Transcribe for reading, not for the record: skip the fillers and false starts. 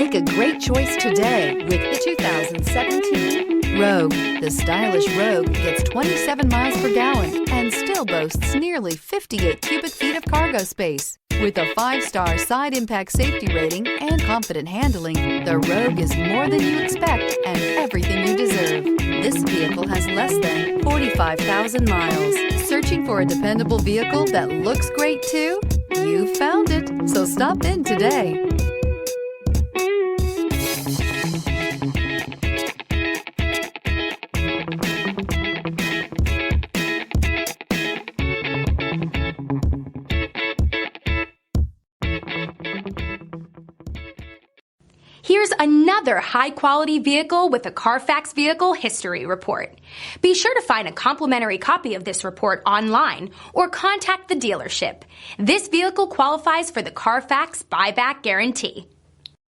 Make a great choice today with the 2017 Rogue. The stylish Rogue gets 27 miles per gallon and still boasts nearly 58 cubic feet of cargo space. With a 5-star side impact safety rating and confident handling, the Rogue is more than you expect and everything you deserve. This vehicle has less than 45,000 miles. Searching for a dependable vehicle that looks great too? You found it, so stop in today. Here's another high-quality vehicle with a Carfax Vehicle History Report. Be sure to find a complimentary copy of this report online or contact the dealership. This vehicle qualifies for the Carfax Buyback Guarantee.